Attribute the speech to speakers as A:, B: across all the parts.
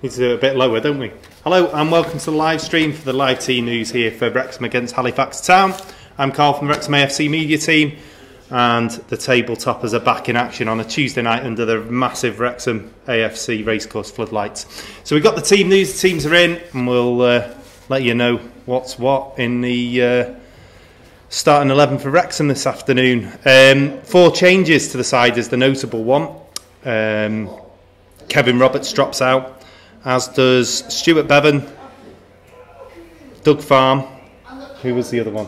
A: Need to do it a bit lower, don't we? Hello and welcome to the live stream for the live team news here for Wrexham against Halifax Town. I'm Carl from the Wrexham AFC media team, and the table toppers are back in action on a Tuesday night under the massive Wrexham AFC racecourse floodlights. So we've got the team news, the teams are in, and we'll let you know what's what in the starting 11 for Wrexham this afternoon. 4 changes to the side is the notable one. Kevin Roberts drops out, as does Stuart Bevan, Doug Farm, who was the other one?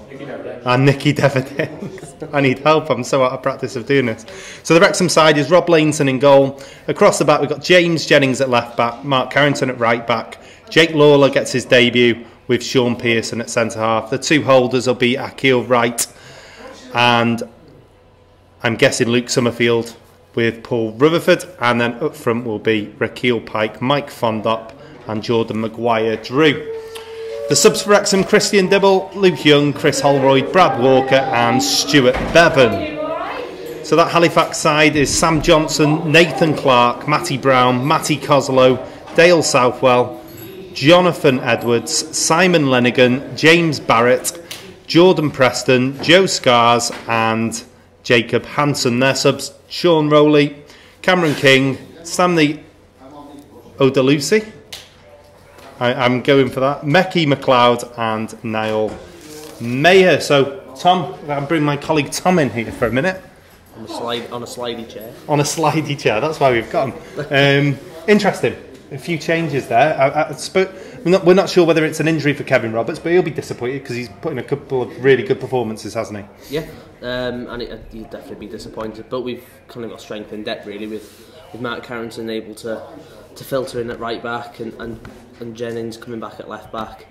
A: And Nicky Deverding. I need help, I'm so out of practice of doing this. So the Wrexham side is Rob Lainson in goal. Across the back we've got James Jennings at left back, Mark Carrington at right back. Jake Lawler gets his debut with Sean Pearson at centre half. The 2 holders will be Akil Wright and I'm guessing Luke Summerfield with Paul Rutherford, and then up front will be Rakeel Pike, Mike Fondop and Jordan Maguire-Drew. The subs for Wrexham: Christian Dibble, Luke Young, Chris Holroyd, Brad Walker and Stuart Bevan. So that Halifax side is Sam Johnson, Nathan Clark, Matty Brown, Matty Coslow, Dale Southwell, Jonathan Edwards, Simon Lenigan, James Barrett, Jordan Preston, Joe Scars and Jacob Hansen. Their subs: Sean Rowley, Cameron King, Stanley Odalusi, I'm going for that, Mecky McLeod and Niall Mayer. So Tom, I'll bring my colleague Tom in here for a minute.
B: On a slidey chair.
A: On a slidey chair, that's why we've got him. Interesting. A few changes there. We're not sure whether it's an injury for Kevin Roberts, but he'll be disappointed because he's put in a couple of really good performances, hasn't he? Yeah,
B: and he'd definitely be disappointed. But we've kind of got strength in depth, really, with Mark Carrington able to filter in at right back and Jennings coming back at left back.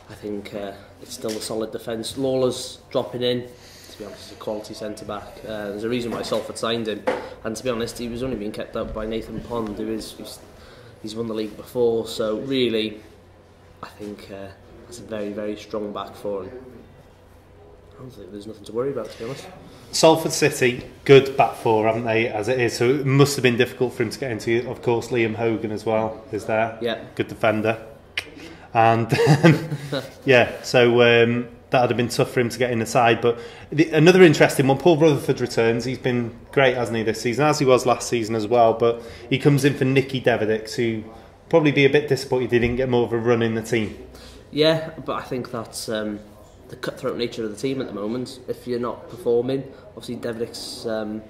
B: I think it's still a solid defence. Lawler's dropping in. To be honest, he's a quality centre back. There's a reason why Salford signed him, and to be honest, he was only being kept up by Nathan Pond, he's won the league before. So really, I think that's a very, very strong back four. I don't think there's nothing to worry about, to be honest.
A: Salford City, good back four, haven't they, as it is? So it must have been difficult for him to get into. Of course, Liam Hogan as well is there.
B: Yeah.
A: Good defender. And yeah, so that would have been tough for him to get in the side. But another interesting one, Paul Rutherford returns. He's been great, hasn't he, this season, as he was last season as well. But he comes in for Nicky Devedix, who probably be a bit disappointed he didn't get more of a run in the team. Yeah,
B: but I think that's the cutthroat nature of the team at the moment. If you're not performing, obviously Devedix,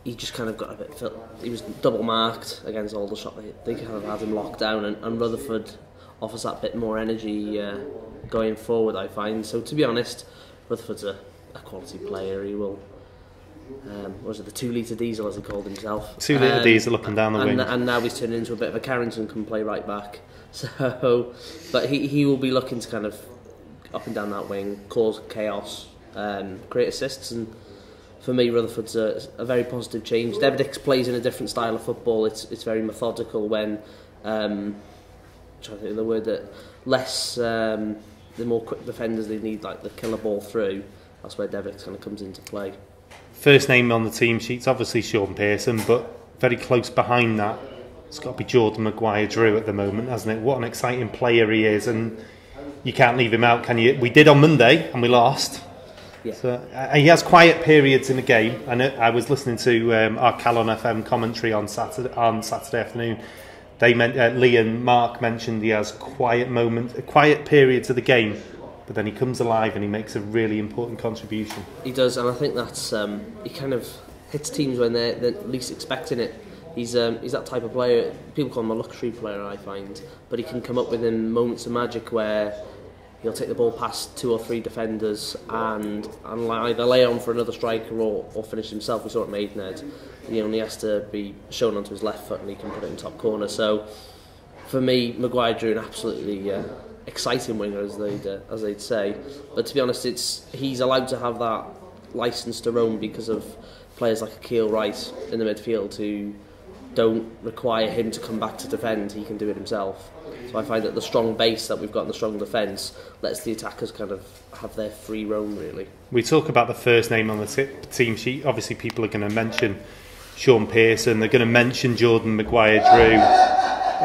B: he just kind of got a bit... He was double marked against Aldershot. They kind of had him locked down, and Rutherford offers that bit more energy going forward, I find. So to be honest, Rutherford's a quality player. He will... what was it, the 2 litre diesel, as he called himself?
A: 2 litre diesel up and down the wing.
B: And now he's turned into a bit of a Carrington, can play right back. So, but he will be looking to kind of up and down that wing, cause chaos, create assists, and for me, Rutherford's a very positive change. Devedix plays in a different style of football. It's very methodical when, trying to think of the word, that less, the more quick defenders they need, like the killer ball through. That's where Devedix kind of comes into play.
A: First name on the team sheet's obviously Sean Pearson, but very close behind that, it's got to be Jordan Maguire-Drew at the moment, hasn't it? What an exciting player he is, and you can't leave him out, can you? We did on Monday, and we lost. Yeah. So, he has quiet periods in the game. I was listening to our Calon FM commentary on Saturday afternoon. They Lee and Mark mentioned he has quiet periods of the game, but then he comes alive and he makes a really important contribution.
B: He does, and I think that's he kind of hits teams when they're least expecting it. He's that type of player. People call him a luxury player, I find, but he can come up within moments of magic where he'll take the ball past 2 or 3 defenders and either lay on for another striker or finish himself. We saw it at Maidenhead. He only has to be shown onto his left foot and he can put it in top corner. So for me, Maguire-Drew, an absolutely exciting winger, as they'd say. But to be honest, he's allowed to have that licence to roam because of players like Akil Wright in the midfield who don't require him to come back to defend. He can do it himself. So I find that the strong base that we've got in the strong defence lets the attackers kind of have their free roam, really.
A: We talk about the first name on the team sheet. Obviously people are going to mention Sean Pearson, they're going to mention Jordan Maguire-Drew.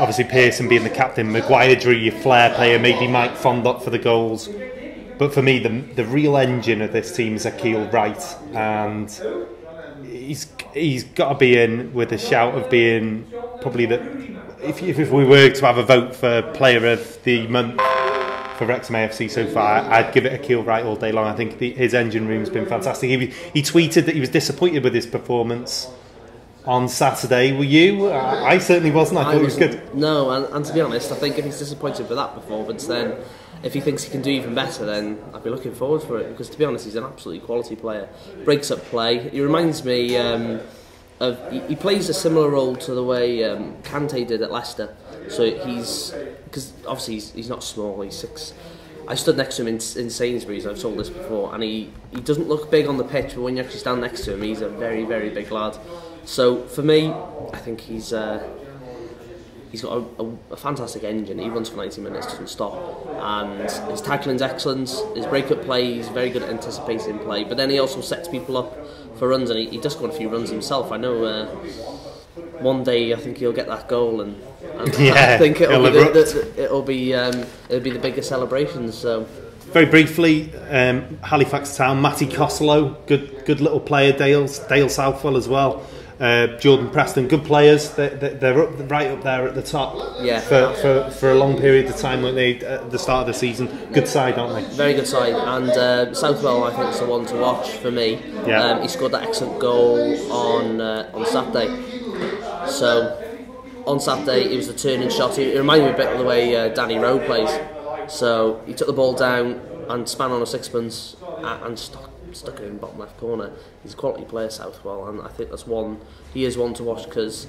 A: Obviously Pearson being the captain, Maguire-Drew your flair player, maybe Mike Fondop for the goals. But for me the real engine of this team is Akil Wright, and he's got to be in with a shout of being probably if we were to have a vote for player of the month for Wrexham AFC so far, I'd give it Akil Wright all day long. I think his engine room's been fantastic. He tweeted that he was disappointed with his performance on Saturday. Were you? I certainly wasn't. I thought he was good.
B: No, and to be honest, I think if he's disappointed with that performance, then if he thinks he can do even better, then I'd be looking forward for it, because to be honest, he's an absolutely quality player. Breaks up play. He reminds me he plays a similar role to the way Kante did at Leicester. So because obviously he's not small, he's 6. I stood next to him in Sainsbury's, I've told this before, and he doesn't look big on the pitch, but when you actually stand next to him, he's a very, very big lad. So for me, I think he's got a fantastic engine. He runs for 90 minutes, doesn't stop, and his tackling's excellent. His break-up play, he's very good at anticipating play, but then he also sets people up for runs, and he does go on a few runs himself. I know one day I think he'll get that goal, and I think it'll be the biggest celebrations. So.
A: Very briefly, Halifax Town, Matty Costello, good little player. Dale Southwell as well. Jordan Preston, good players. They're right up there at the top. Yeah. For a long period of time, weren't they? At the start of the season, good side, aren't they?
B: Very good side, and Southwell, I think, is the one to watch for me. Yeah. He scored that excellent goal on Saturday. So on Saturday, it was the turning shot. It reminded me a bit of the way Danny Rowe plays. So he took the ball down and span on a sixpence and stuck it in the bottom left corner. He's a quality player, Southwell, and I think he is one to watch, because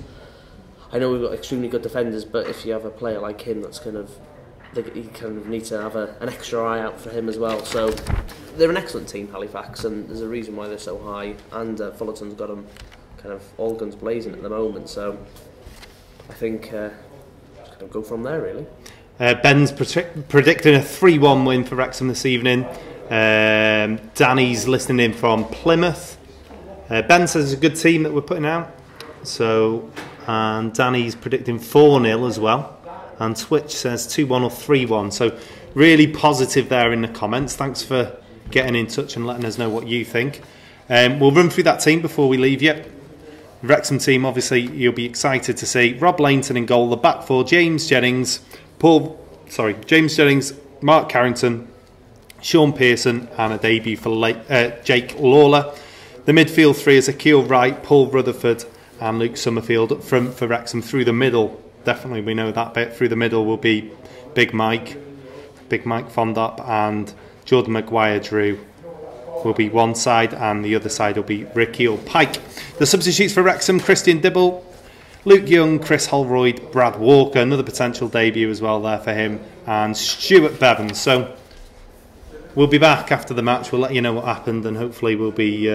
B: I know we've got extremely good defenders, but if you have a player like him, that's you kind of need to have an extra eye out for him as well. So they're an excellent team, Halifax, and there's a reason why they're so high, and Fullerton's got them kind of all guns blazing at the moment, so I think just going to go from there, really.
A: Ben's predicting a 3-1 win for Wrexham this evening. Danny's listening in from Plymouth. Ben says it's a good team that we're putting out. So, and Danny's predicting 4-0 as well. And Twitch says 2-1 or 3-1. So really positive there in the comments. Thanks for getting in touch and letting us know what you think. We'll run through that team before we leave you. The Wrexham team, obviously, you'll be excited to see. Rob Lainton in goal. The back four, James Jennings, Mark Carrington, Sean Pearson, and a debut for Jake Lawler. The midfield three is Akil Wright, Paul Rutherford, and Luke Summerfield for Wrexham. Through the middle, definitely we know that bit. Through the middle will be Big Mike Fondop, and Jordan Maguire-Drew will be one side, and the other side will be Ricky or Pike. The substitutes for Wrexham: Christian Dibble, Luke Young, Chris Holroyd, Brad Walker, another potential debut as well there for him, and Stuart Bevan. So we'll be back after the match. We'll let you know what happened, and hopefully we'll be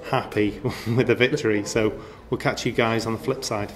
A: happy with the victory. So we'll catch you guys on the flip side.